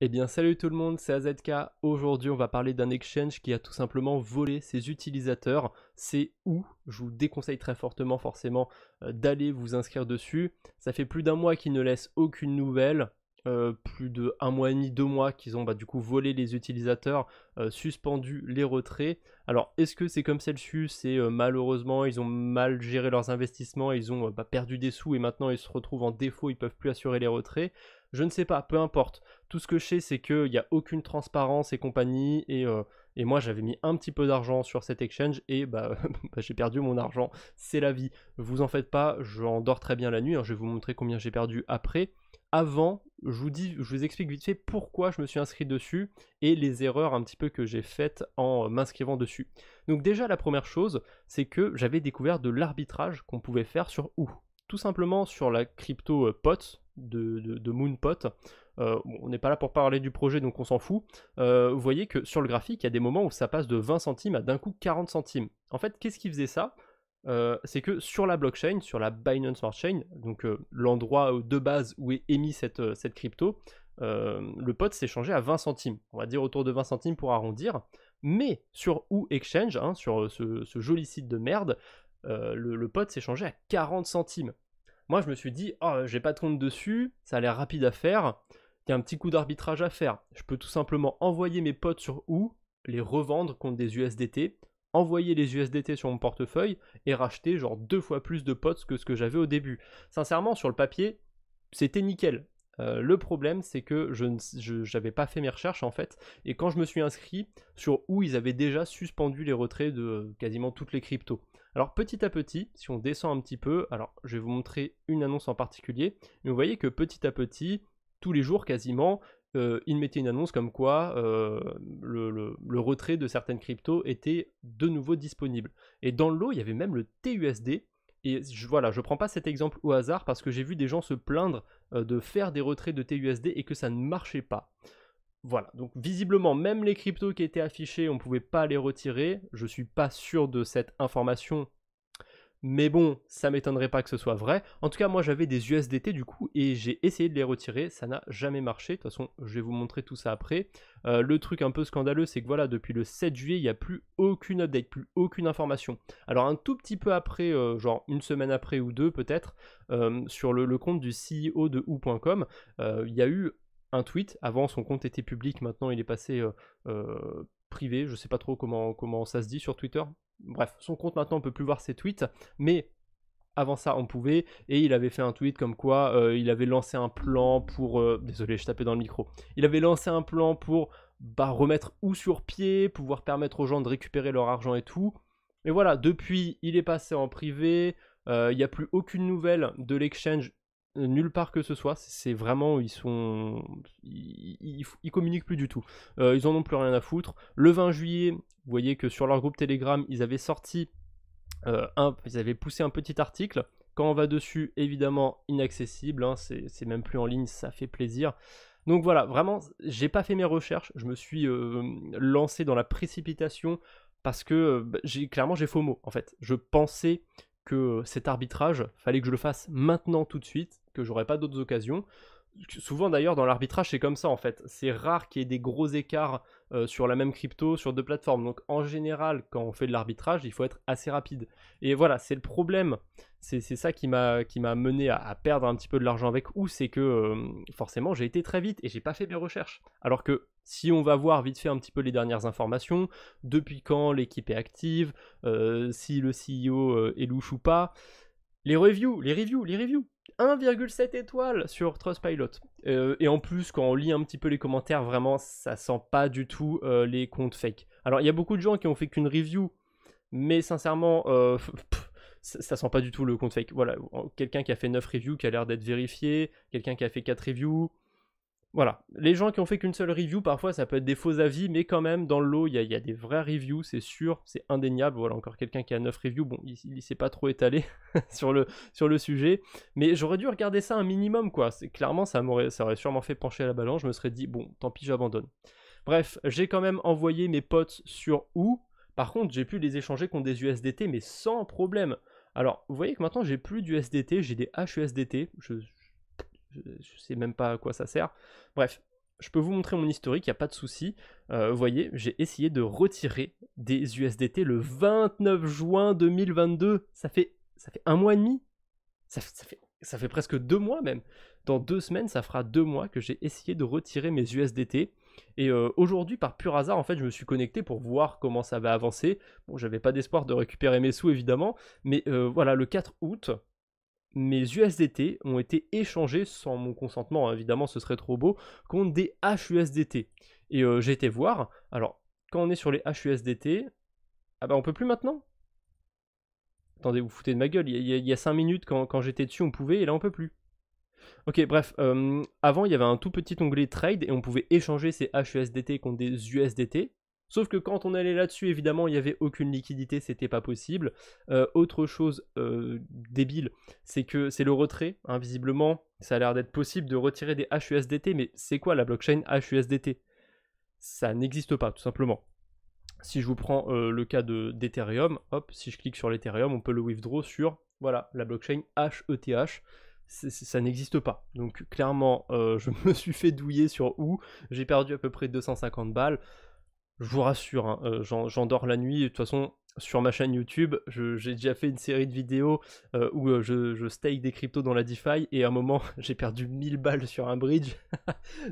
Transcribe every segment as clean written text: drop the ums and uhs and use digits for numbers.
Eh bien salut tout le monde, c'est AZK. Aujourd'hui on va parler d'un exchange qui a tout simplement volé ses utilisateurs. C'est où? Je vous déconseille très fortement forcément d'aller vous inscrire dessus. Ça fait plus d'un mois qu'ils ne laissent aucune nouvelle. Plus de un mois et demi, 2 mois qu'ils ont du coup volé les utilisateurs, suspendu les retraits. Alors est-ce que c'est comme Celsius et malheureusement ils ont mal géré leurs investissements, ils ont perdu des sous et maintenant ils se retrouvent en défaut, ils peuvent plus assurer les retraits? Je ne sais pas, peu importe. Tout ce que je sais, c'est qu'il n'y a aucune transparence et compagnie. Et moi, j'avais mis un petit peu d'argent sur cet exchange et j'ai perdu mon argent. C'est la vie. Vous en faites pas, j'en dors très bien la nuit, hein. Je vais vous montrer combien j'ai perdu après. Avant, je vous explique vite fait pourquoi je me suis inscrit dessus et les erreurs un petit peu que j'ai faites en m'inscrivant dessus. Donc déjà, la première chose, c'est que j'avais découvert de l'arbitrage qu'on pouvait faire sur où? Tout simplement sur la crypto POT de Moonpot. Bon, on n'est pas là pour parler du projet, donc on s'en fout. Vous voyez que sur le graphique, il y a des moments où ça passe de 20 centimes à d'un coup 40 centimes. En fait, qu'est-ce qui faisait ça? C'est que sur la blockchain, sur la Binance Smart Chain, donc l'endroit de base où est émis cette crypto, le pot s'est changé à 20 centimes. On va dire autour de 20 centimes pour arrondir. Mais sur ou Exchange, hein, sur ce joli site de merde, le pot s'est changé à 40 centimes. Moi, je me suis dit, oh, j'ai pas de compte dessus, ça a l'air rapide à faire, il y a un petit coup d'arbitrage à faire. Je peux tout simplement envoyer mes potes sur OU, les revendre contre des USDT, envoyer les USDT sur mon portefeuille et racheter genre 2 fois plus de potes que ce que j'avais au début. Sincèrement, sur le papier, c'était nickel. Le problème, c'est que je n'avais pas fait mes recherches en fait, et quand je me suis inscrit sur où ils avaient déjà suspendu les retraits de quasiment toutes les cryptos. Alors petit à petit, si on descend un petit peu, alors je vais vous montrer une annonce en particulier, mais vous voyez que petit à petit, tous les jours quasiment, ils mettaient une annonce comme quoi le retrait de certaines cryptos était de nouveau disponible. Et dans le lot, il y avait même le TUSD. Et voilà, je prends pas cet exemple au hasard parce que j'ai vu des gens se plaindre de faire des retraits de TUSD et que ça ne marchait pas. Voilà, donc visiblement, même les cryptos qui étaient affichés, on ne pouvait pas les retirer. Je ne suis pas sûr de cette information, mais bon, ça m'étonnerait pas que ce soit vrai. En tout cas, moi j'avais des USDT du coup et j'ai essayé de les retirer, ça n'a jamais marché. De toute façon, je vais vous montrer tout ça après. Le truc un peu scandaleux, c'est que voilà, depuis le 7 juillet, il n'y a plus aucune update, plus aucune information. Alors un tout petit peu après, genre une semaine après ou deux peut-être, sur le compte du CEO de ou.com, il y a eu un tweet. Avant, son compte était public, maintenant il est passé privé. Je sais pas trop comment ça se dit sur Twitter. Bref, son compte maintenant on peut plus voir ses tweets, mais avant ça on pouvait, et il avait fait un tweet comme quoi il avait lancé un plan pour... désolé, je tapais dans le micro. Il avait lancé un plan pour remettre ou sur pied, pouvoir permettre aux gens de récupérer leur argent et tout. Et voilà, depuis il est passé en privé, il n'y a plus aucune nouvelle de l'exchange nulle part que ce soit. C'est vraiment, ils communiquent plus du tout. Ils en ont plus rien à foutre. Le 20 juillet, vous voyez que sur leur groupe Telegram, ils avaient sorti ils avaient poussé un petit article. Quand on va dessus, évidemment inaccessible, hein, c'est même plus en ligne, ça fait plaisir. Donc voilà, vraiment, j'ai pas fait mes recherches, je me suis lancé dans la précipitation parce que clairement j'ai FOMO en fait. Je pensais que cet arbitrage, fallait que je le fasse maintenant tout de suite, que j'aurais pas d'autres occasions. Souvent d'ailleurs dans l'arbitrage c'est comme ça en fait, c'est rare qu'il y ait des gros écarts sur la même crypto sur deux plateformes, donc en général quand on fait de l'arbitrage il faut être assez rapide, et voilà c'est le problème, c'est ça qui m'a mené à perdre un petit peu de l'argent avec ou c'est que forcément j'ai été très vite et j'ai pas fait mes recherches, alors que si on va voir vite fait un petit peu les dernières informations, depuis quand l'équipe est active, si le CEO est louche ou pas, les reviews, 1,7 étoiles sur Trustpilot. Et en plus, quand on lit un petit peu les commentaires, vraiment, ça sent pas du tout les comptes fake. Alors, il y a beaucoup de gens qui ont fait qu'une review, mais sincèrement, ça sent pas du tout le compte fake. Voilà, quelqu'un qui a fait 9 reviews, qui a l'air d'être vérifié, quelqu'un qui a fait 4 reviews. Voilà, les gens qui ont fait qu'une seule review, parfois ça peut être des faux avis, mais quand même dans le lot il y a des vraies reviews, c'est sûr, c'est indéniable. Voilà, encore quelqu'un qui a 9 reviews, bon, il s'est pas trop étalé sur le sujet, mais j'aurais dû regarder ça un minimum quoi. Clairement ça aurait sûrement fait pencher à la balance, je me serais dit bon, tant pis, j'abandonne. Bref, j'ai quand même envoyé mes potes sur où. Par contre, j'ai pu les échanger contre des USDT, mais sans problème. Alors, vous voyez que maintenant j'ai plus d'USDT, j'ai des HUSDT. Je sais même pas à quoi ça sert. Bref, je peux vous montrer mon historique, il n'y a pas de souci. Vous voyez, j'ai essayé de retirer des USDT le 29 juin 2022. Ça fait 1 mois et demi. Ça fait presque 2 mois même. Dans 2 semaines, ça fera 2 mois que j'ai essayé de retirer mes USDT. Et aujourd'hui, par pur hasard, en fait, je me suis connecté pour voir comment ça va avancer. Bon, j'avais pas d'espoir de récupérer mes sous, évidemment. Mais voilà, le 4 août, mes USDT ont été échangés sans mon consentement, hein, évidemment, ce serait trop beau, contre des HUSDT. Et j'ai été voir. Alors, quand on est sur les HUSDT, ah bah on peut plus maintenant. Attendez, vous foutez de ma gueule, il y a 5 minutes quand j'étais dessus on pouvait et là on peut plus. Ok, bref, avant il y avait un tout petit onglet trade et on pouvait échanger ces HUSDT contre des USDT. Sauf que quand on allait là-dessus, évidemment, il n'y avait aucune liquidité, c'était pas possible. Autre chose débile, c'est que c'est le retrait. Hein, visiblement, ça a l'air d'être possible de retirer des HUSDT, mais c'est quoi la blockchain HUSDT? Ça n'existe pas, tout simplement. Si je vous prends le cas d'Ethereum, hop, si je clique sur l'Ethereum, on peut le withdraw sur, voilà, la blockchain HETH. Ça n'existe pas. Donc clairement, je me suis fait douiller sur OU, j'ai perdu à peu près 250 balles. Je vous rassure, hein, j'endors la nuit. De toute façon, sur ma chaîne YouTube, j'ai déjà fait une série de vidéos où je stake des cryptos dans la DeFi et à un moment, j'ai perdu 1000 balles sur un bridge.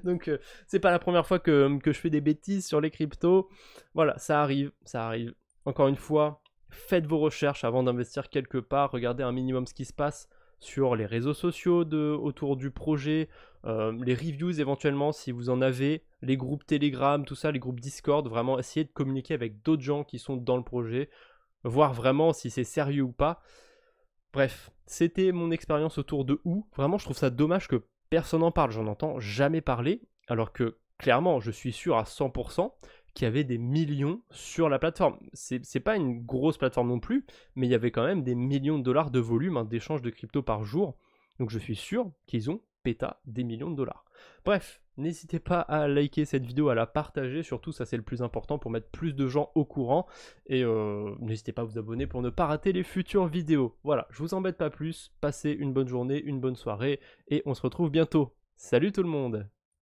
Donc, c'est pas la première fois que je fais des bêtises sur les cryptos. Voilà, ça arrive, ça arrive. Encore une fois, faites vos recherches avant d'investir quelque part. Regardez un minimum ce qui se passe sur les réseaux sociaux autour du projet, les reviews éventuellement si vous en avez, les groupes Telegram, tout ça, les groupes Discord, vraiment essayer de communiquer avec d'autres gens qui sont dans le projet, voir vraiment si c'est sérieux ou pas. Bref, c'était mon expérience autour de OU. Vraiment, je trouve ça dommage que personne n'en parle, j'en entends jamais parler, alors que clairement, je suis sûr à 100% qu'il y avait des millions sur la plateforme. C'est pas une grosse plateforme non plus, mais il y avait quand même des millions de dollars de volume hein, d'échange de crypto par jour. Donc je suis sûr qu'ils ont péta des millions de dollars. Bref, n'hésitez pas à liker cette vidéo, à la partager, surtout ça c'est le plus important pour mettre plus de gens au courant. Et n'hésitez pas à vous abonner pour ne pas rater les futures vidéos. Voilà, je vous embête pas plus, passez une bonne journée, une bonne soirée, et on se retrouve bientôt. Salut tout le monde!